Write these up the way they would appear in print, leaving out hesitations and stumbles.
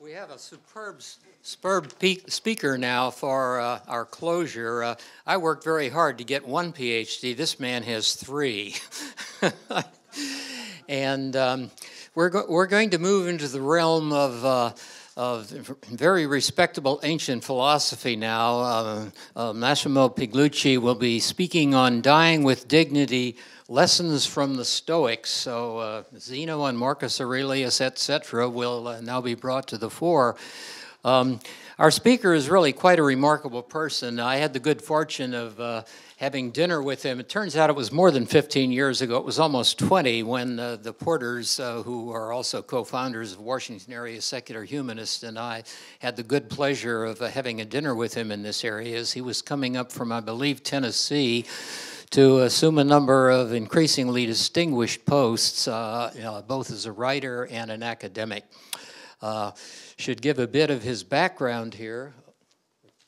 We have a superb speaker now for our closure. I worked very hard to get one PhD. This man has 3. And we're going to move into the realm of very respectable ancient philosophy now. Massimo Pigliucci will be speaking on dying with dignity, lessons from the Stoics. So Zeno and Marcus Aurelius, etc., will now be brought to the fore. Our speaker is really quite a remarkable person. I had the good fortune of having dinner with him. It turns out it was more than 15 years ago. It was almost 20 when the Porters, who are also co-founders of Washington Area Secular Humanists, and I had the good pleasure of having a dinner with him in this area as he was coming up from, I believe, Tennessee, to assume a number of increasingly distinguished posts, both as a writer and an academic. Should give a bit of his background here,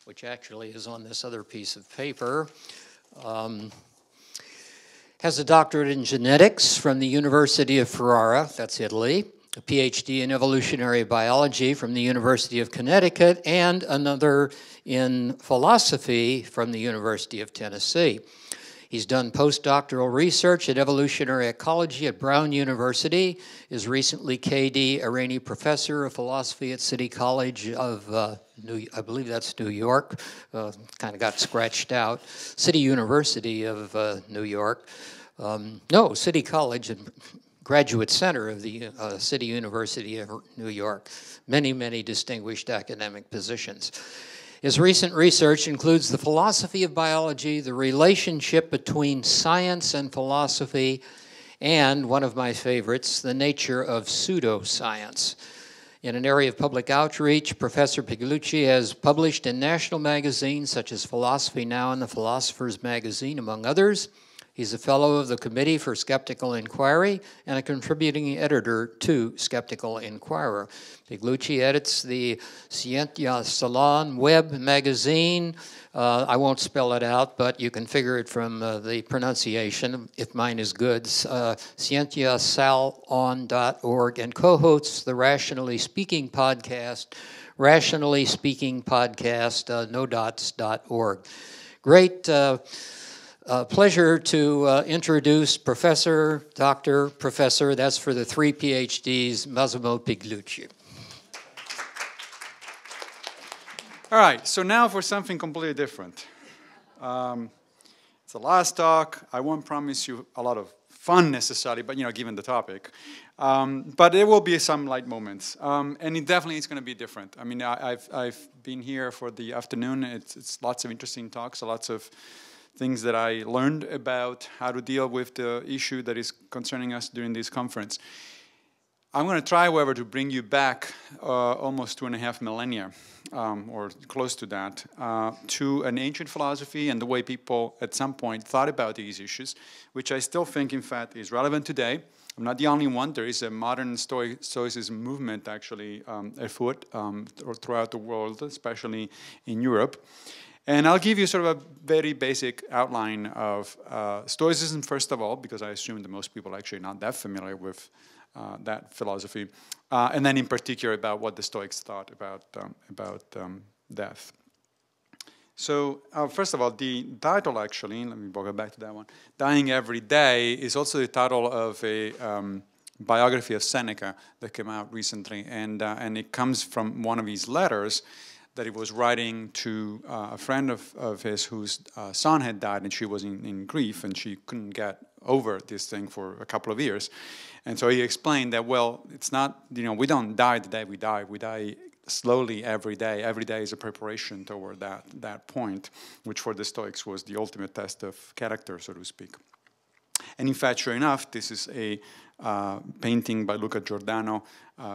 which actually is on this other piece of paper. Has a doctorate in genetics from the University of Ferrara, that's Italy, a PhD in evolutionary biology from the University of Connecticut, and another in philosophy from the University of Tennessee. He's done postdoctoral research at evolutionary ecology at Brown University, is recently K.D. Arani Professor of Philosophy at City College of, I believe that's New York, kind of got scratched out, City University of New York. No, City College and Graduate Center of the City University of New York. Many, many distinguished academic positions. His recent research includes the philosophy of biology, the relationship between science and philosophy, and one of my favorites, the nature of pseudoscience. In an area of public outreach, Professor Pigliucci has published in national magazines such as Philosophy Now and the Philosophers magazine, among others. He's a fellow of the Committee for Skeptical Inquiry and a contributing editor to Skeptical Inquirer. Pigliucci edits the Scientia Salon web magazine. I won't spell it out, but you can figure it from the pronunciation, if mine is good, scientiasalon.org, and co-hosts the Rationally Speaking podcast, nodots.org. Great pleasure to introduce Professor, Dr. Professor, that's for the 3 PhDs, Massimo Pigliucci. All right, so now for something completely different. It's the last talk. I won't promise you a lot of fun necessarily, but given the topic. But there will be some light moments, and it definitely is going to be different. I mean, I've been here for the afternoon. It's lots of interesting talks, lots of things that I learned about how to deal with the issue that is concerning us during this conference. I'm going to try, however, to bring you back almost 2.5 millennia, or close to that, to an ancient philosophy and the way people at some point thought about these issues, which I still think, in fact, is relevant today. I'm not the only one. There is a modern Stoicism movement, actually, afoot throughout the world, especially in Europe. And I'll give you sort of a very basic outline of Stoicism, first of all, because I assume that most people are actually not that familiar with that philosophy, and then in particular about what the Stoics thought about death. So first of all, the title actually, let me go back to that one, Dying Every Day, is also the title of a biography of Seneca that came out recently, and it comes from one of his letters that he was writing to a friend of his whose son had died, and she was in grief, and she couldn't get over this thing for a couple of years. And so he explained that, well, it's not, we don't die the day we die. We die slowly every day. Every day is a preparation toward that point, which for the Stoics was the ultimate test of character, so to speak. And in fact, sure enough, this is a painting by Luca Giordano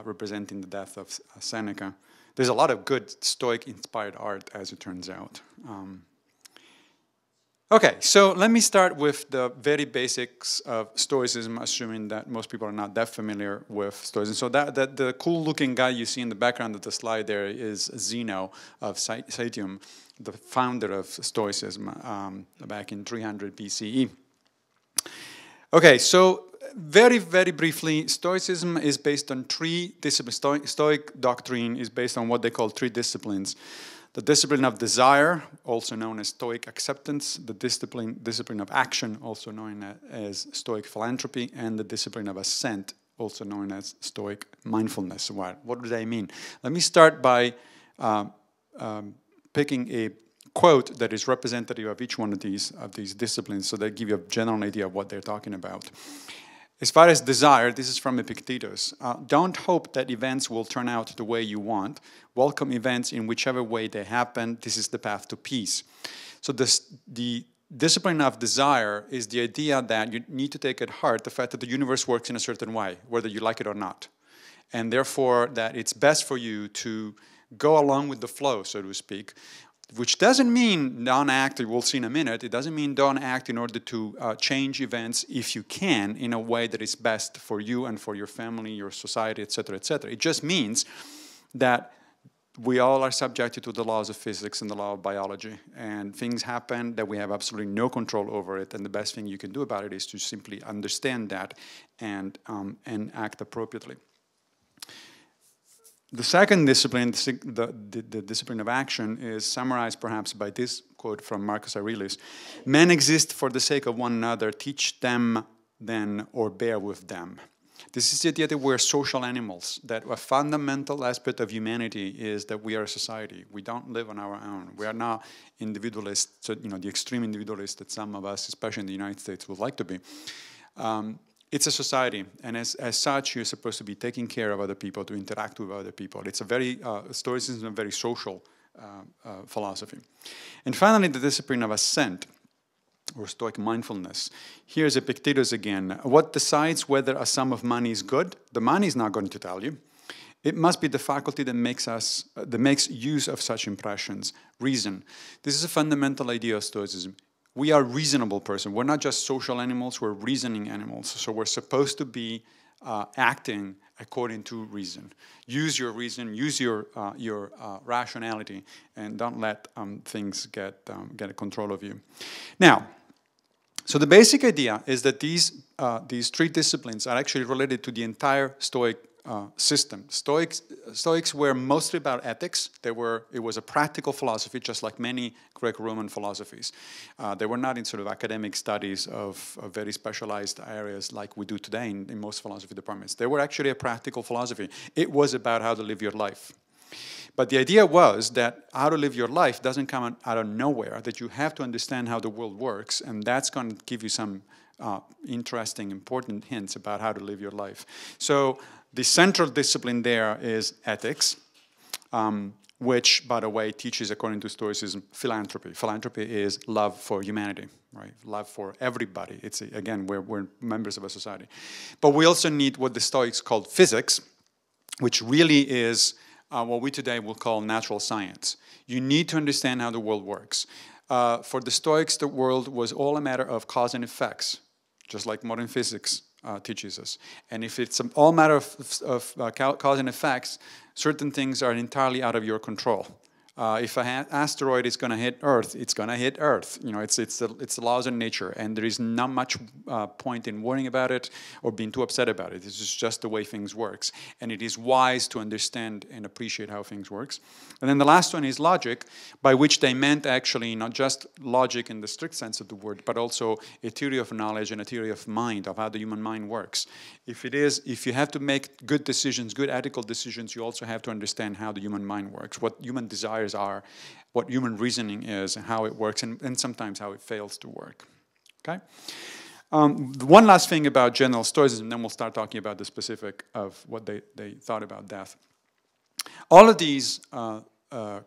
representing the death of Seneca. There's a lot of good Stoic-inspired art, as it turns out. Okay, so let me start with the very basics of Stoicism, assuming that most people are not that familiar with Stoicism. So the cool-looking guy you see in the background of the slide there is Zeno of Citium, the founder of Stoicism back in 300 BCE. Okay, so very, very briefly, Stoicism is based on three disciplines. Stoic doctrine is based on what they call three disciplines. The discipline of desire, also known as Stoic acceptance, the discipline of action, also known as Stoic philanthropy, and the discipline of assent, also known as Stoic mindfulness. What do they mean? Let me start by picking a quote that is representative of each one of these disciplines, so they give you a general idea of what they're talking about. As far as desire, this is from Epicurus. Don't hope that events will turn out the way you want. Welcome events in whichever way they happen. This is the path to peace. So the discipline of desire is the idea that you need to take at heart the fact that the universe works in a certain way, whether you like it or not. And therefore, that it's best for you to go along with the flow, so to speak, which doesn't mean don't act, we'll see in a minute, it doesn't mean don't act in order to change events if you can in a way that is best for you and for your family, your society, etc., etc. It just means that we all are subjected to the laws of physics and the law of biology, and things happen that we have absolutely no control over it, and the best thing you can do about it is to simply understand that and act appropriately. The second discipline, the discipline of action, is summarized perhaps by this quote from Marcus Aurelius. Men exist for the sake of one another, teach them then or bear with them. This is the idea that we're social animals, that a fundamental aspect of humanity is that we are a society. We don't live on our own. We are not individualists, so, the extreme individualists that some of us, especially in the United States, would like to be. It's a society, and as such, you're supposed to be taking care of other people, to interact with other people. It's a very, Stoicism is a very social philosophy. And finally, the discipline of assent, or Stoic mindfulness. Here's Epicurus again. What decides whether a sum of money is good? The money is not going to tell you. It must be the faculty that makes use of such impressions, reason. This is a fundamental idea of Stoicism. We are reasonable persons. We're not just social animals, we're reasoning animals. So we're supposed to be acting according to reason. Use your reason, use your rationality, and don't let things get a control of you. Now, so the basic idea is that these three disciplines are actually related to the entire Stoic system. Stoics were mostly about ethics. It was a practical philosophy, just like many Graeco-Roman philosophies. They were not in sort of academic studies of very specialized areas like we do today in most philosophy departments. They were actually a practical philosophy. It was about how to live your life. But the idea was that how to live your life doesn't come out of nowhere, that you have to understand how the world works, and that's going to give you some interesting, important hints about how to live your life. So the central discipline there is ethics, which, by the way, teaches, according to Stoicism, philanthropy. Philanthropy is love for humanity, right? Love for everybody. It's, again, we're members of a society. But we also need what the Stoics called physics, which really is what we today will call natural science. You need to understand how the world works. For the Stoics, the world was all a matter of cause and effects, just like modern physics teaches us. And if it's all matter of cause and effects, certain things are entirely out of your control. If an asteroid is going to hit Earth, it's going to hit Earth. It's the laws of nature, and there is not much point in worrying about it or being too upset about it. This is just the way things works, and it is wise to understand and appreciate how things works. And then the last one is logic, by which they meant actually not just logic in the strict sense of the word, but also a theory of knowledge and a theory of mind, of how the human mind works. If you have to make good decisions, good ethical decisions, you also have to understand how the human mind works, what human desires are, what human reasoning is, and how it works, and sometimes how it fails to work. Okay? One last thing about general Stoicism, and then we'll start talking about the specific of what they thought about death. All of these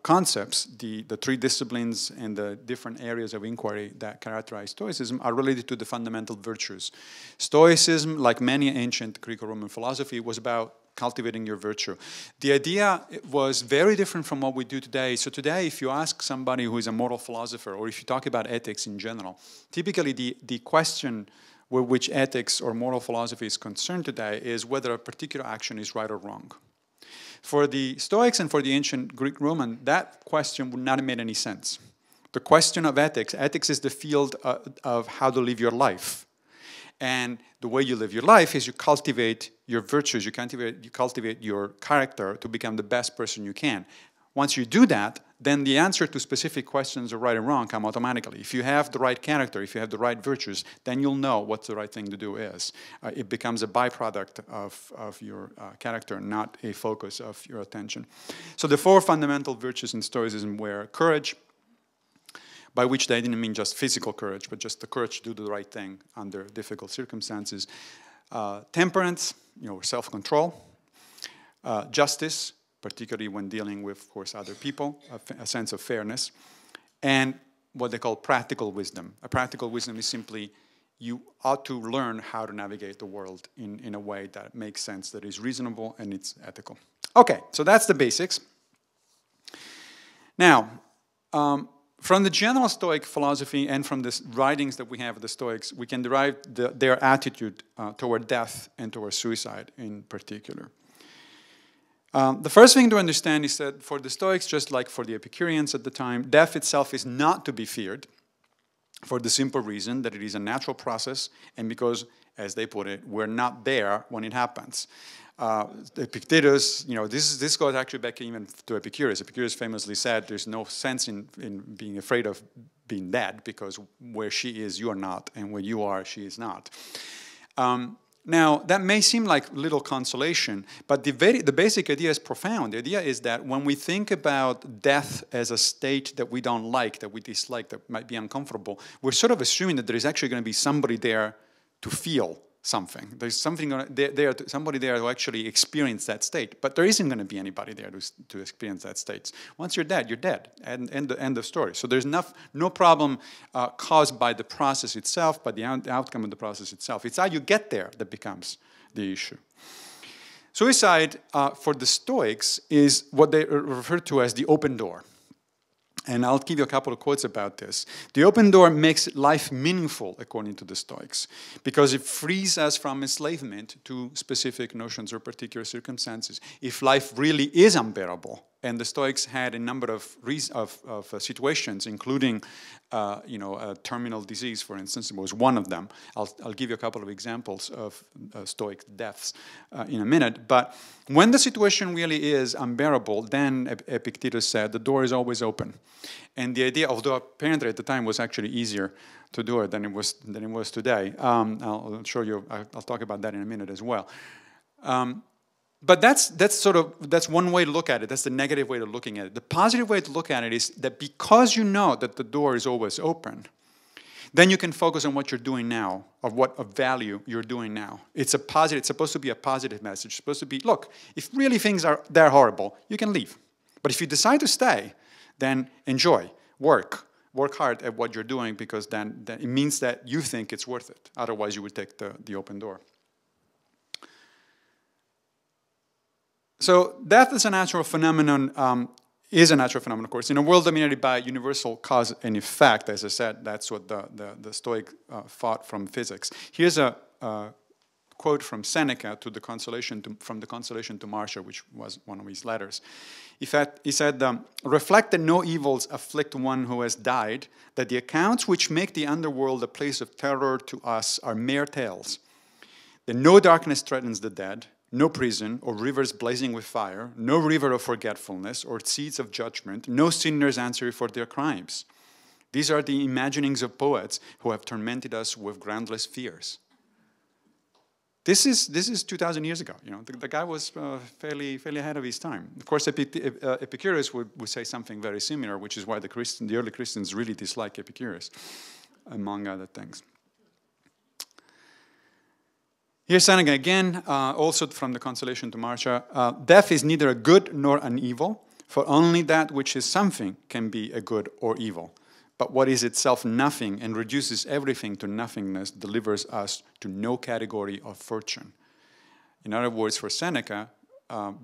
concepts, the three disciplines and the different areas of inquiry that characterize Stoicism, are related to the fundamental virtues. Stoicism, like many ancient Greco-Roman philosophy, was about cultivating your virtue. The idea was very different from what we do today. So today, if you ask somebody who is a moral philosopher, or if you talk about ethics in general, typically the question with which ethics or moral philosophy is concerned today is whether a particular action is right or wrong. For the Stoics and for the ancient Greek-Roman, that question would not have made any sense. The question of ethics is the field of how to live your life. And the way you live your life is you cultivate your virtues, you cultivate your character to become the best person you can. Once you do that, then the answer to specific questions of right and wrong come automatically. If you have the right character, if you have the right virtues, then you'll know what the right thing to do is. It becomes a byproduct of your character, not a focus of your attention. So the 4 fundamental virtues in Stoicism were courage, by which they didn't mean just physical courage, but just the courage to do the right thing under difficult circumstances. Temperance, self-control. Justice, particularly when dealing with, of course, other people, a sense of fairness, and what they call practical wisdom. A practical wisdom is simply you ought to learn how to navigate the world in a way that makes sense, that is reasonable, and it's ethical. Okay, so that's the basics. Now, from the general Stoic philosophy and from the writings that we have of the Stoics, we can derive their attitude toward death and toward suicide in particular. The first thing to understand is that for the Stoics, just like for the Epicureans at the time, death itself is not to be feared for the simple reason that it is a natural process and because, as they put it, we're not there when it happens. Epictetus, this goes actually back even to Epicurus. Epicurus famously said there's no sense in being afraid of being dead because where she is, you are not, and where you are, she is not. Now, that may seem like little consolation, but the basic idea is profound. The idea is that when we think about death as a state that we don't like, that we dislike, that might be uncomfortable, we're sort of assuming that there is actually going to be somebody there to feel something. There's somebody there to actually experience that state, but there isn't going to be anybody there to experience that state. Once you're dead, you're dead, and end of story. So there's no problem caused by the process itself, by the outcome of the process itself. It's how you get there that becomes the issue. Suicide, for the Stoics, is what they refer to as the open door. And I'll give you a couple of quotes about this. The open door makes life meaningful, according to the Stoics, because it frees us from enslavement to specific notions or particular circumstances. If life really is unbearable, and the Stoics had a number of situations, including a terminal disease, for instance, was one of them. I'll give you a couple of examples of Stoic deaths in a minute. But when the situation really is unbearable, then Epictetus said the door is always open. And the idea, although apparently at the time was actually easier to do it than it was today. I'll show you. I'll talk about that in a minute as well. But that's one way to look at it. That's the negative way of looking at it. The positive way to look at it is that because you know that the door is always open, then you can focus on what you're doing now, or what of value you're doing now. It's supposed to be a positive message. It's supposed to be, look, if really things are that horrible, you can leave. But if you decide to stay, then enjoy, work hard at what you're doing, because then it means that you think it's worth it. Otherwise, you would take the open door. So death is a natural phenomenon, of course. In a world dominated by universal cause and effect, as I said, that's what the Stoic thought from physics. Here's a quote from Seneca from the Consolation to Marcia, which was one of his letters. He said, reflect that no evils afflict one who has died, that the accounts which make the underworld a place of terror to us are mere tales, that no darkness threatens the dead, no prison or rivers blazing with fire, no river of forgetfulness or seats of judgment, no sinners answer for their crimes. These are the imaginings of poets who have tormented us with groundless fears. This is 2,000 years ago. The guy was fairly ahead of his time. Of course, Epicurus would say something very similar, which is why the early Christians really dislike Epicurus, among other things. Here's Seneca again, also from the Consolation to Marcia. Death is neither a good nor an evil, for only that which is something can be a good or evil. But what is itself nothing and reduces everything to nothingness delivers us to no category of fortune. In other words, for Seneca,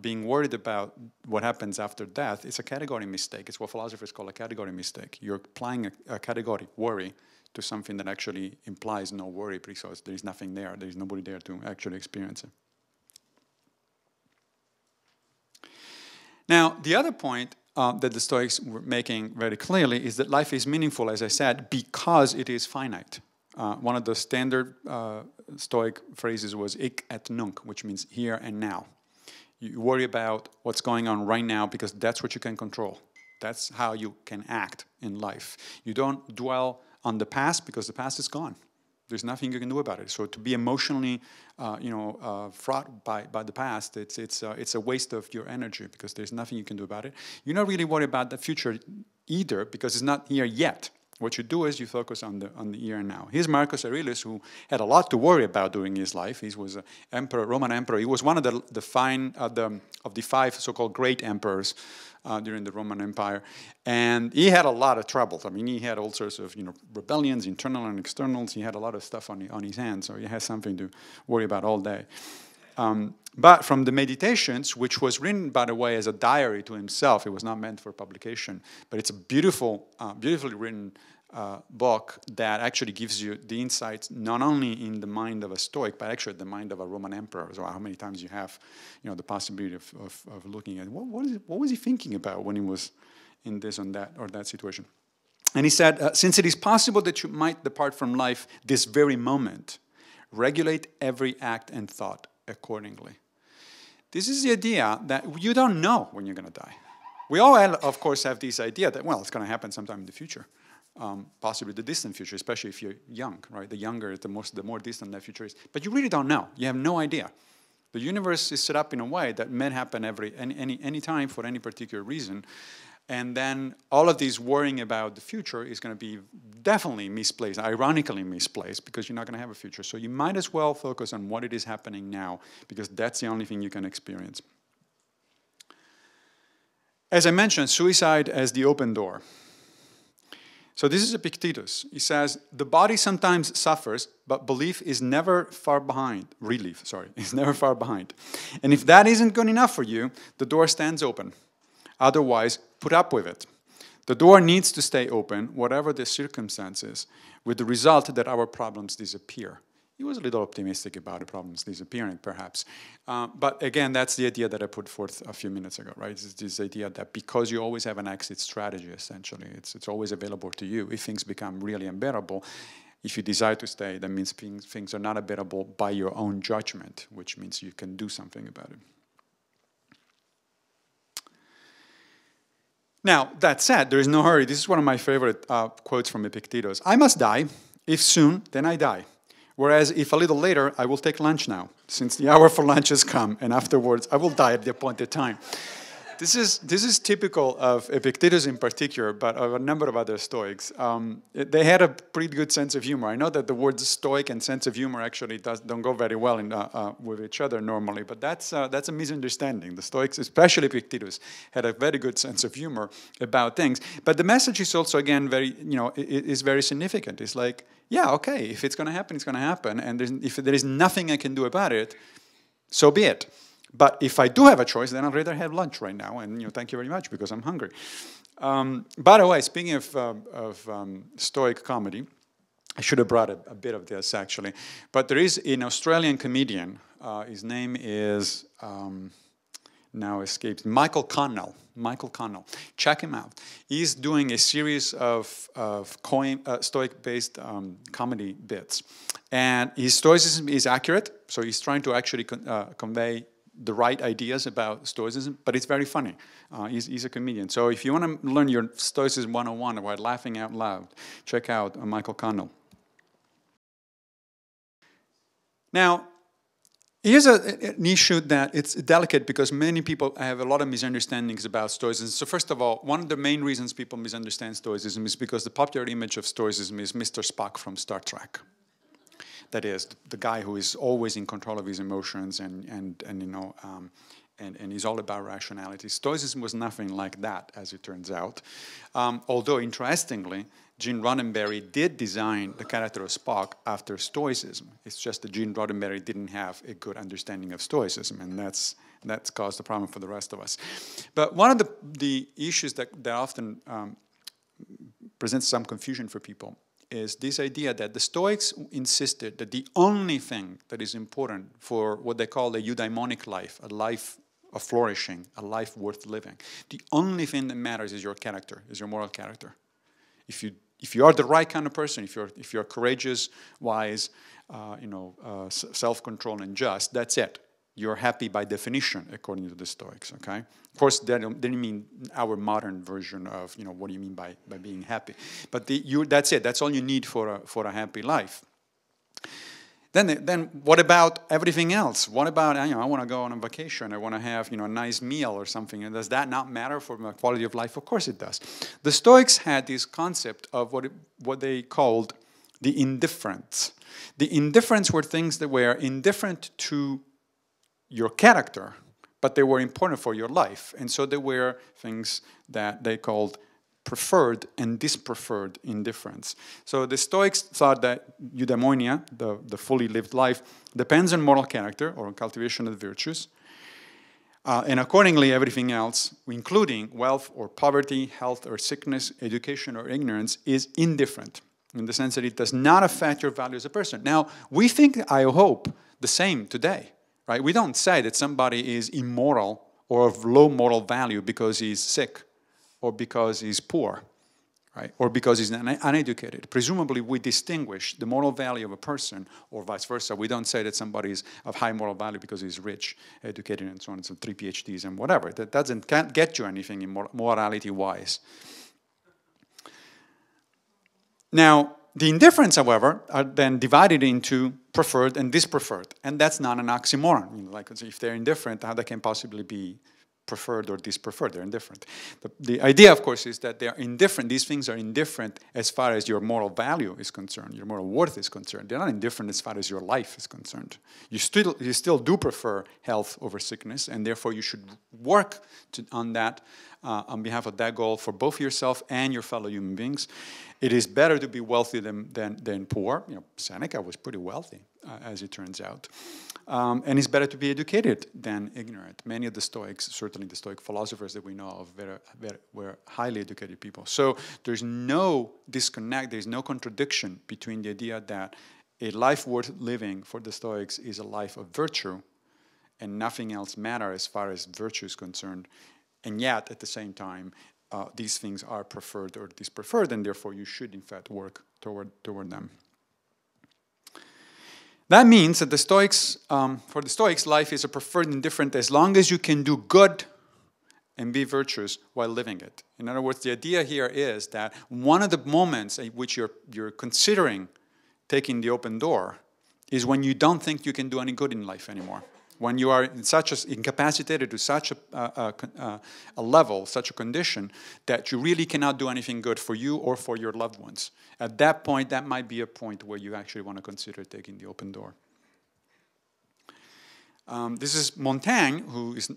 being worried about what happens after death is a category mistake. It's what philosophers call a category mistake. You're applying a category, worry, to something that actually implies no worry, because there is nothing there. There is nobody there to actually experience it. Now, the other point that the Stoics were making very clearly is that life is meaningful, as I said, because it is finite. one of the standard Stoic phrases was "hic et nunc," which means here and now. You worry about what's going on right now because that's what you can control. That's how you can act in life. You don't dwell on the past because the past is gone. There's nothing you can do about it. So to be emotionally, fraught by the past, it's a waste of your energy because there's nothing you can do about it. You're not really worried about the future either because it's not here yet. What you do is you focus on the here and now. Here's Marcus Aurelius, who had a lot to worry about during his life. He was an emperor, Roman emperor. He was one of the 5 so-called great emperors during the Roman Empire, and he had a lot of troubles. I mean, he had all sorts of rebellions, internal and externals. He had a lot of stuff on his hands, so he has something to worry about all day. But from the Meditations, which was written, by the way, as a diary to himself, it was not meant for publication, but it's a beautifully written book that actually gives you the insights not only in the mind of a Stoic, but actually the mind of a Roman emperor. So how many times you have, the possibility of looking at what was he thinking about when he was in this and that or that situation. And he said, since it is possible that you might depart from life this very moment, regulate every act and thought accordingly. This is the idea that you don't know when you're going to die. We all, of course, have this idea that, well, it's going to happen sometime in the future, possibly the distant future, especially if you're young, right? The younger, the more distant that future is. But you really don't know. You have no idea. The universe is set up in a way that may happen any time for any particular reason. And then all of this worrying about the future is going to be definitely misplaced, ironically misplaced, because you're not going to have a future. So you might as well focus on what it is happening now, because that's the only thing you can experience. As I mentioned, suicide as the open door. So this is Epicurus. He says, the body sometimes suffers, but belief is never far behind. Relief, sorry, is never far behind. And if that isn't good enough for you, the door stands open. Otherwise, put up with it. The door needs to stay open, whatever the circumstances, with the result that our problems disappear. He was a little optimistic about the problems disappearing, perhaps. But again, that's the idea that I put forth a few minutes ago, right? It's this idea that because you always have an exit strategy, essentially, it's always available to you. If things become really unbearable, if you decide to stay, that means things are not unbearable by your own judgment, which means you can do something about it. Now, that said, there is no hurry. This is one of my favorite quotes from Epicurus. I must die. If soon, then I die. Whereas if a little later, I will take lunch now, since the hour for lunch has come, and afterwards I will die at the appointed time. This is typical of Epicurus in particular, but of a number of other Stoics. They had a pretty good sense of humor. I know that the words Stoic and sense of humor actually don't go very well with each other normally, but that's a misunderstanding. The Stoics, especially Epicurus, had a very good sense of humor about things. But the message is also, again, is very significant. It's like, yeah, okay, if it's going to happen, it's going to happen, and if there is nothing I can do about it, so be it. But if I do have a choice, then I'd rather have lunch right now, and thank you very much because I'm hungry. By the way, speaking of Stoic comedy, I should have brought a bit of this actually, but there is an Australian comedian. His name is now escapes Michael Connell. Michael Connell, check him out. He's doing a series of Stoic-based comedy bits, and his Stoicism is accurate. So he's trying to actually convey the right ideas about Stoicism, but it's very funny. He's a comedian. So if you want to learn your Stoicism 101 while laughing out loud, check out Michael Connell. Now, here's an issue that it's delicate because many people have a lot of misunderstandings about Stoicism. So first of all, one of the main reasons people misunderstand Stoicism is because the popular image of Stoicism is Mr. Spock from Star Trek. That is, the guy who is always in control of his emotions and he's all about rationality. Stoicism was nothing like that, as it turns out. Although, interestingly, Gene Roddenberry did design the character of Spock after Stoicism. It's just that Gene Roddenberry didn't have a good understanding of Stoicism, and that's caused a problem for the rest of us. But one of the issues that often presents some confusion for people is this idea that the Stoics insisted that the only thing that is important for what they call a eudaimonic life, a life of flourishing, a life worth living, the only thing that matters is your character, is your moral character. If you if you are the right kind of person, if you're courageous, wise, self-controlled and just, that's it. You're happy by definition, according to the Stoics, okay? Of course, that didn't mean our modern version of, what do you mean by being happy? But that's it. That's all you need for a happy life. Then what about everything else? What about, I want to go on a vacation. I want to have, a nice meal or something. And does that not matter for my quality of life? Of course it does. The Stoics had this concept of what they called the indifferents. The indifferents were things that were indifferent to your character, but they were important for your life. And so there were things that they called preferred and dispreferred indifference. So the Stoics thought that eudaimonia, the fully lived life, depends on moral character or on cultivation of the virtues. And accordingly, everything else, including wealth or poverty, health or sickness, education or ignorance, is indifferent in the sense that it does not affect your value as a person. Now, we think, I hope, the same today. Right? We don't say that somebody is immoral or of low moral value because he's sick or because he's poor, right? Or because he's uneducated. Presumably, we distinguish the moral value of a person or vice versa. We don't say that somebody is of high moral value because he's rich, educated, and so on, and so 3 PhDs and whatever. That can't get you anything in morality-wise. Now, the indifferents, however, are then divided into preferred and dispreferred. And that's not an oxymoron. Like if they're indifferent, how they can possibly be preferred or dispreferred? They're indifferent. The idea, of course, is that they're indifferent. These things are indifferent as far as your moral value is concerned, your moral worth is concerned. They're not indifferent as far as your life is concerned. You still do prefer health over sickness, and therefore you should work on that, on behalf of that goal for both yourself and your fellow human beings. It is better to be wealthy than poor. Seneca was pretty wealthy, as it turns out. And it's better to be educated than ignorant. Many of the Stoics, certainly the Stoic philosophers that we know of, were highly educated people. So there's no disconnect, there's no contradiction between the idea that a life worth living for the Stoics is a life of virtue, and nothing else matters as far as virtue is concerned. And yet, at the same time, these things are preferred or dispreferred, and therefore you should, in fact, work toward them. That means that the Stoics, for the Stoics, life is a preferred and indifferent as long as you can do good and be virtuous while living it. In other words, the idea here is that one of the moments at which you're considering taking the open door is when you don't think you can do any good in life anymore. When you are incapacitated to such a level, such a condition, that you really cannot do anything good for you or for your loved ones. At that point, that might be a point where you actually want to consider taking the open door. This is Montaigne, who is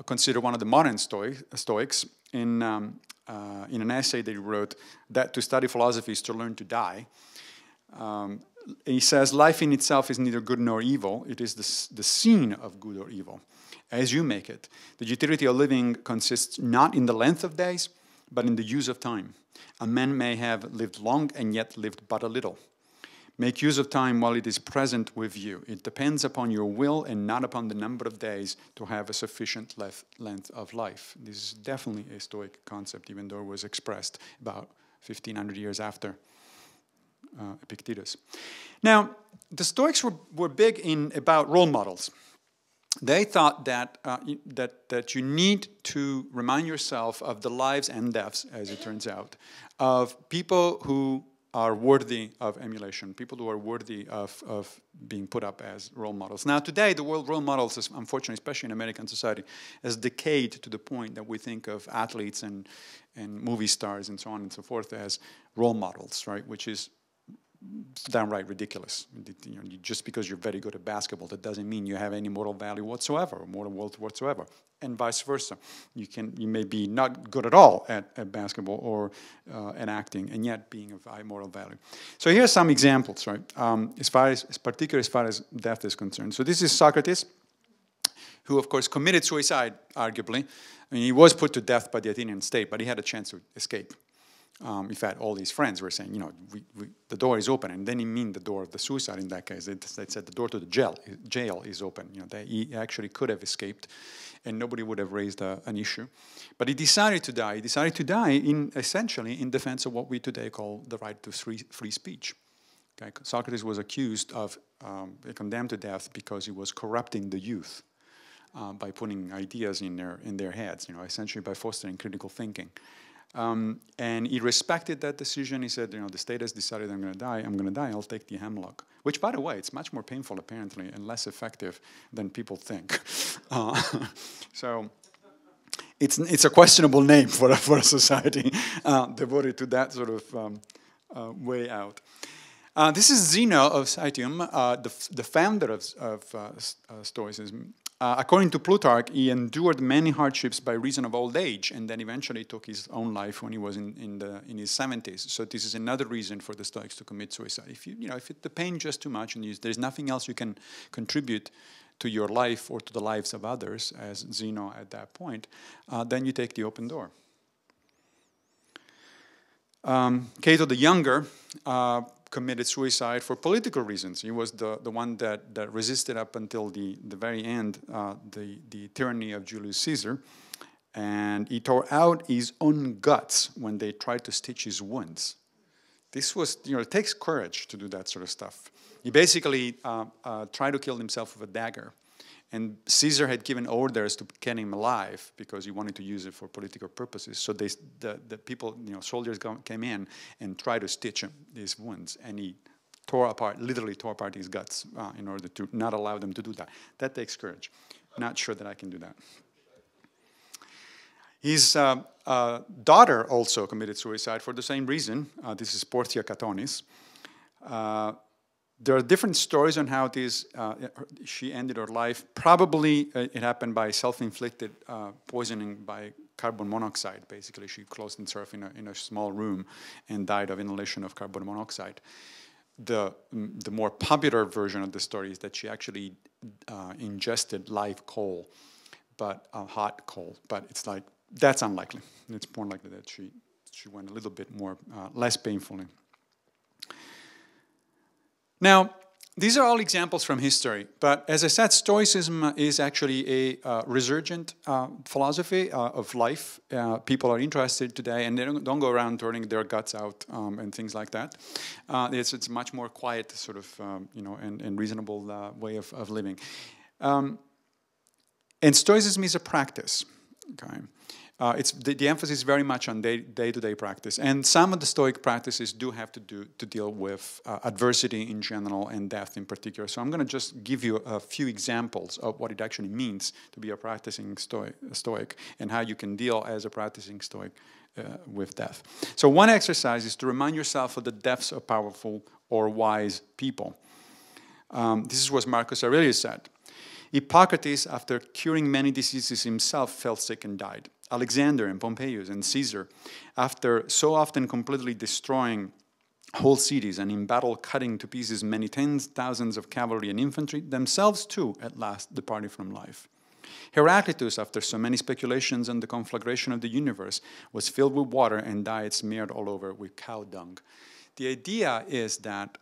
considered one of the modern Stoics, in an essay that he wrote, that to study philosophy is to learn to die. He says, life in itself is neither good nor evil. It is the scene of good or evil, as you make it. The utility of living consists not in the length of days, but in the use of time. A man may have lived long and yet lived but a little. Make use of time while it is present with you. It depends upon your will and not upon the number of days to have a sufficient length of life. This is definitely a Stoic concept, even though it was expressed about 1,500 years after Epicurus. Now, the Stoics were big about role models. They thought that that you need to remind yourself of the lives and deaths, as it turns out, of people who are worthy of emulation, people who are worthy of being put up as role models. Now, today, the world role models, unfortunately, especially in American society, has decayed to the point that we think of athletes and movie stars and so on and so forth as role models, right? Which is downright ridiculous. Just because you're very good at basketball, that doesn't mean you have any moral value whatsoever, or moral worth whatsoever, and vice versa. You may be not good at all at basketball or at acting, and yet being of high moral value. So here's some examples, right? Particularly as far as death is concerned. So this is Socrates, who of course committed suicide, arguably. I mean, he was put to death by the Athenian state, but he had a chance to escape. In fact, all his friends were saying, the door is open, and they didn't mean the door of the suicide in that case. They said the door to the jail is open. He actually could have escaped, and nobody would have raised an issue. But he decided to die. He decided to die essentially in defense of what we today call the right to free speech. Okay? Socrates was accused of, condemned to death because he was corrupting the youth by putting ideas in their heads, essentially by fostering critical thinking. And he respected that decision. He said, the state has decided I'm going to die, I'll take the hemlock. Which, by the way, it's much more painful, apparently, and less effective than people think. So it's a questionable name for a society devoted to that sort of way out. This is Zeno of Citium, the founder of Stoicism. According to Plutarch, he endured many hardships by reason of old age, and then eventually took his own life when he was in his 70s. So this is another reason for the Stoics to commit suicide. If the pain just too much, and there's nothing else you can contribute to your life or to the lives of others, as Zeno at that point, then you take the open door. Cato the Younger committed suicide for political reasons. He was the one that resisted up until the very end the tyranny of Julius Caesar, and he tore out his own guts when they tried to stitch his wounds. This was, it takes courage to do that sort of stuff. He basically tried to kill himself with a dagger. And Caesar had given orders to get him alive because he wanted to use it for political purposes. So the people, soldiers came in and tried to stitch him, these wounds. And he literally tore apart his guts in order to not allow them to do that. That takes courage. Not sure that I can do that. His daughter also committed suicide for the same reason. This is Portia Catonis. There are different stories on how she ended her life. Probably it happened by self-inflicted poisoning by carbon monoxide. Basically, she closed herself in a small room and died of inhalation of carbon monoxide. The more popular version of the story is that she actually ingested live coal, but hot coal. But it's like, that's unlikely. It's more likely that she went a little bit more, less painfully. Now, these are all examples from history, but as I said, Stoicism is actually a resurgent philosophy of life. People are interested today, and they don't go around turning their guts out and things like that. It's a much more quiet sort of, and reasonable way of living. And Stoicism is a practice, okay? The emphasis is very much on day-to-day practice, and some of the Stoic practices do have to deal with adversity in general and death in particular. So I'm going to just give you a few examples of what it actually means to be a practicing Stoic and how you can deal as a practicing Stoic with death. So one exercise is to remind yourself of the deaths of powerful or wise people. This is what Marcus Aurelius said. Hippocrates, after curing many diseases himself, fell sick and died. Alexander and Pompeius and Caesar, after so often completely destroying whole cities and in battle cutting to pieces many tens of thousands of cavalry and infantry, themselves too at last departed from life. Heraclitus, after so many speculations on the conflagration of the universe, was filled with water and died smeared all over with cow dung. The idea is that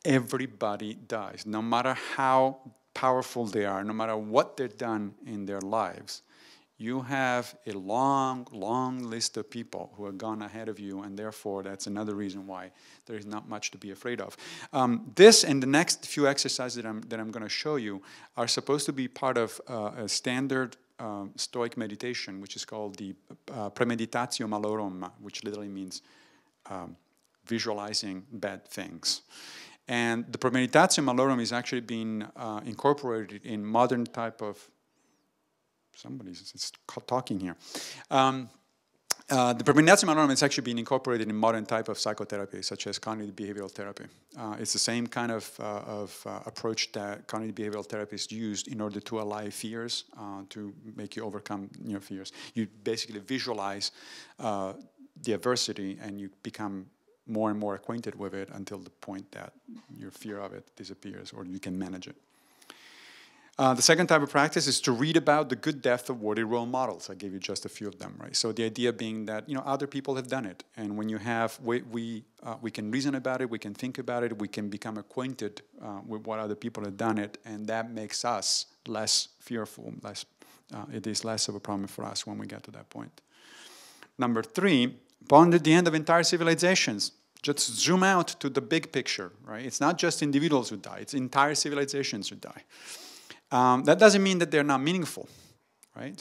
everybody dies, no matter how powerful they are, no matter what they've done in their lives. You have a long, long list of people who have gone ahead of you, and therefore that's another reason why there is not much to be afraid of. This and the next few exercises that I'm going to show you are supposed to be part of a standard Stoic meditation, which is called the premeditatio malorum, which literally means visualizing bad things. And the premeditatio malorum is actually being incorporated in modern type of somebody's talking here. The premeditatio malorum is actually being incorporated in modern type of psychotherapy, such as cognitive behavioral therapy. It's the same kind of approach that cognitive behavioral therapists used in order to allay fears, to make you overcome your fears. You basically visualize the adversity, and you become more and more acquainted with it until the point that your fear of it disappears or you can manage it. The second type of practice is to read about the good death of worthy role models. I gave you just a few of them, right? So the idea being that other people have done it, and when you have, we can reason about it, we can think about it, we can become acquainted with what other people have done it, and that makes us less fearful. It is less of a problem for us when we get to that point. Number 3, upon the end of entire civilizations, just zoom out to the big picture, right? It's not just individuals who die; it's entire civilizations who die. That doesn't mean that they're not meaningful, right?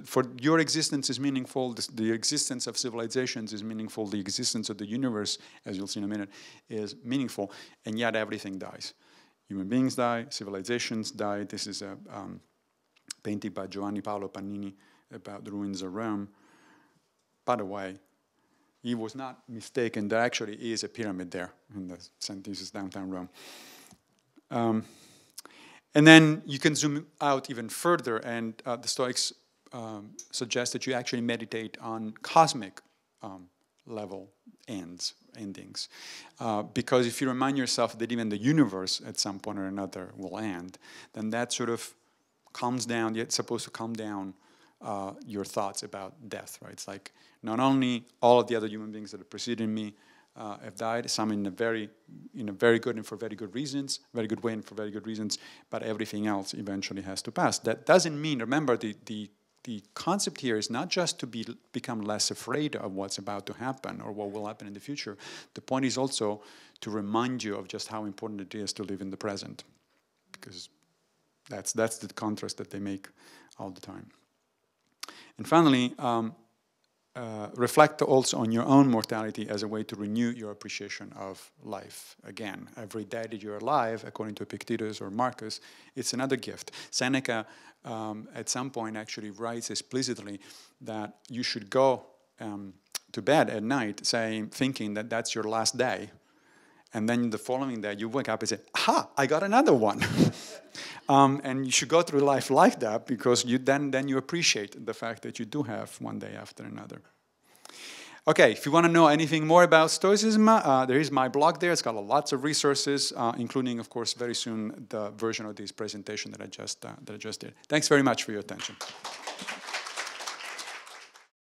For your existence is meaningful, the existence of civilizations is meaningful, the existence of the universe, as you'll see in a minute, is meaningful, and yet everything dies. Human beings die, civilizations die. This is a painting by Giovanni Paolo Pannini about the ruins of Rome. By the way, he was not mistaken, there actually is a pyramid there in the St. This downtown Rome. And then you can zoom out even further, and the Stoics suggest that you actually meditate on cosmic level endings. Because if you remind yourself that even the universe at some point or another will end, then that sort of calms down, it's supposed to calm down your thoughts about death, right? It's like not only all of the other human beings that have preceded me have died, some in a very good and for very good reasons, very good way and for very good reasons, but everything else eventually has to pass. That doesn't mean, remember, the concept here is not just to become less afraid of what's about to happen or what will happen in the future. The point is also to remind you of just how important it is to live in the present, because that's the contrast that they make all the time. And finally, reflect also on your own mortality as a way to renew your appreciation of life. Again, every day that you're alive, according to Epicurus or Marcus, it's another gift. Seneca, at some point, actually writes explicitly that you should go to bed at night thinking that that's your last day. And then the following day, you wake up and say, aha, I got another one. And you should go through life like that, because then you appreciate the fact that you do have one day after another. Okay, if you want to know anything more about Stoicism, there is my blog there. It's got lots of resources, including, of course, very soon the version of this presentation that I just did. Thanks very much for your attention.